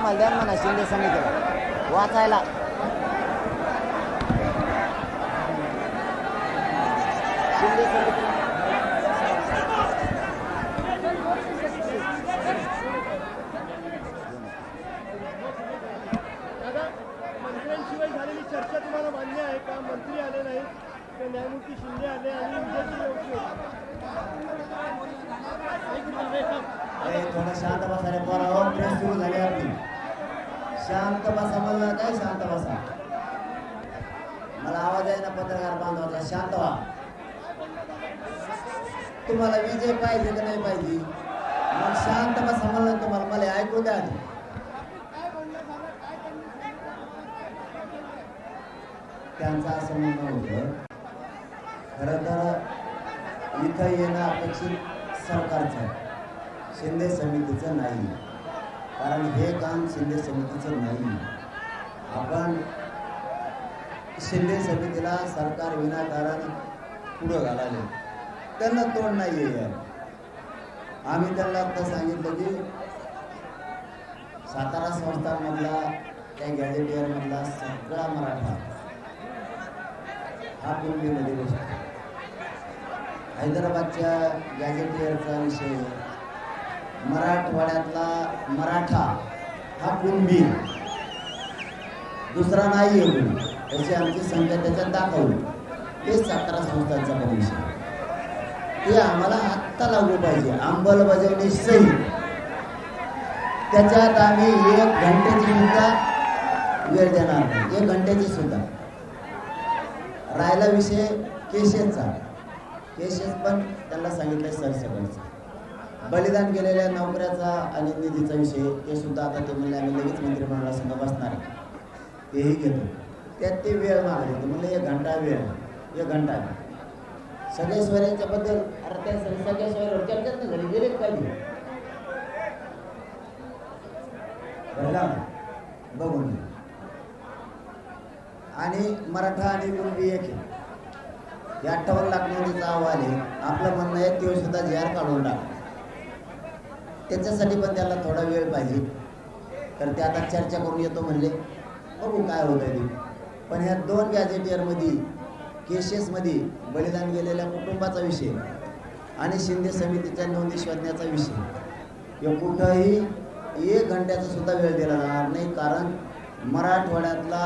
आम्हाला द्या म्हणा शिंदे समितीला वाचायला. शिंदे समिती मंत्र्यांशिवाय झालेली चर्चा तुम्हाला मान्य आहे का? मंत्री आले नाही तर न्यायमूर्ती शिंदे आले आणि थोडं शांत बसा रे पोरा. प्रेस सुरू झाली आपली. शांत बसा. मला काय शांत बसा. मला आवाज आहे ना पत्रकार बांधवाचा. शांत व्हा. तुम्हाला विजय पाहिजे का नाही पाहिजे? मग शांत बसा म्हणलं तुम्हाला. मला ऐकू द्या. त्यांचं असं म्हणणं होतं खरं तर इथं येणं अपेक्षित सरकारचं आहे, शिंदे समितीचं नाही. कारण हे काम शिंदे समितीचं नाही. आपण शिंदे समितीला सरकार विनाकारण पुढं घालाले. त्यांना तोड नाही आहे. आम्ही त्यांना आता सांगितलं की सातारा संस्थांमधला त्या गॅजेटियरमधला सगळा मराठा हा कुणबीमध्ये बसतो. हैदराबादच्या गॅजेटियरचा विषय मराठवाड्यातला मराठा हा कुणबी दुसरा नाही आहे. त्याची आमची संख्या त्याच्यात दाखवली. ते सातारा संस्थांचा पण विषय ते आम्हाला आत्ता लागू पाहिजे. अंमलबजावणी सहित त्याच्यात आम्ही 1 घंट्याची सुद्धा वेळ देणार नाही. 1 घंट्याची सुद्धा. राहिला विषय केसेसचा. केसेस पण त्यांना सांगितलं सरसकटचं. बलिदान केलेल्या नोकऱ्याचा आणि निधीचा विषय ते सुद्धा आता ते म्हणले आम्ही लगेच मंत्रिमंडळासंग बसणार आहे. तेही घेतो. त्यात ते वेळ मागत होते. म्हणलं 1 घंटा वेळ. 1 घंटा सगळे सोयऱ्यांच्या बद्दल. अरे त्या सगळ्या सोयऱ्यावर चर्चाच नाही झाली. गेले पाहिजे बघून. आणि मराठा आणि कुणबी एक आहे. 58 लाख नोंदीचा अहवाल आहे. आपलं म्हणणं आहे ते सुद्धा JR काढून टाक. त्याच्यासाठी पण त्याला थोडा वेळ पाहिजे. तर ते आता चर्चा करून येतो म्हणले. बघू काय होतं ते. पण ह्या 2 गॅजेटियरमध्ये केसेसमध्ये बलिदान गेलेल्या कुटुंबाचा विषय आणि शिंदे समितीच्या नोंदी शोधण्याचा विषय हे कुठंही 1 घंट्याचा सुद्धा वेळ दिला जाणार नाही. कारण मराठवाड्यातला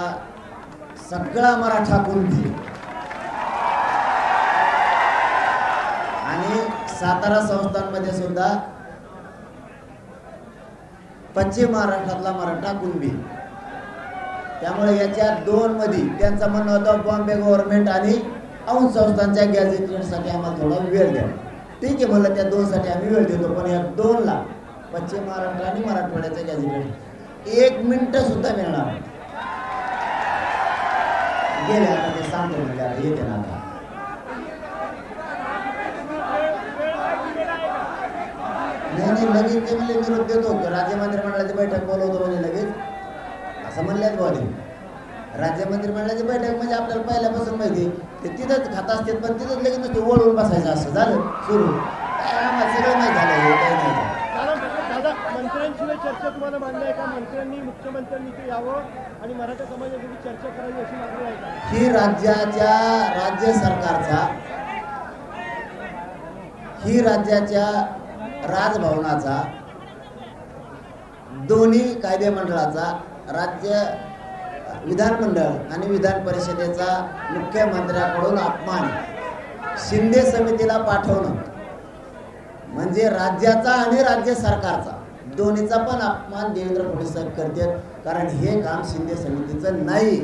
सगळा मराठा कुणबी आणि सातारा संस्थांमध्ये सुद्धा पश्चिम महाराष्ट्रातला मराठा कुणबी. त्यामुळे याच्या 2 मध्ये त्यांचं म्हणणं होतं बॉम्बे गव्हर्नमेंट आणि अंश संस्थांच्या गॅजेटियरसाठी आम्हाला थोडा वेळ द्या. ठीक आहे म्हणलं त्या 2 साठी आम्ही वेळ देतो. पण या 2ला पश्चिम महाराष्ट्र आणि मराठवाड्याच्या गॅजेटियर 1 मिनिटं सुद्धा मिळणार नाही. गेले आता ते सांगतो म्हणजे आता येते ना. आता नाही लगेच ते म्हणजे निरोप देतो. राज्य मंत्रिमंडळाची बैठक बोलवतो म्हणजे लगेच असं म्हणल्यात बोले. राज्य मंत्रिमंडळाची बैठक म्हणजे आपल्याला पहिल्यापासून माहिती ते तिथंच खात असतात. पण तिथंच लगेच नुसते वळून बसायचं असं झालं सुरू. काय आम्हाला सगळं माहीत झालं. हे काही नाही. दादा मंत्र्यांशिवाय चर्चा तुम्हाला मान्य आहे का? मंत्र्यांनी मुख्यमंत्र्यांनी इथे यावं आणि मराठा समाजासाठी चर्चा करावी अशी मागणी आहे का? ही राज्याच्या राजभवनाचा दोन्ही कायदे मंडळाचा राज्य विधानमंडळ आणि विधान परिषदेचा मुख्यमंत्र्याकडून अपमान शिंदे समितीला पाठवणं म्हणजे राज्याचा आणि राज्य सरकारचा दोन्हीचा पण अपमान देवेंद्र फडणवीस साहेब करतात. कारण हे काम शिंदे समितीचं नाही.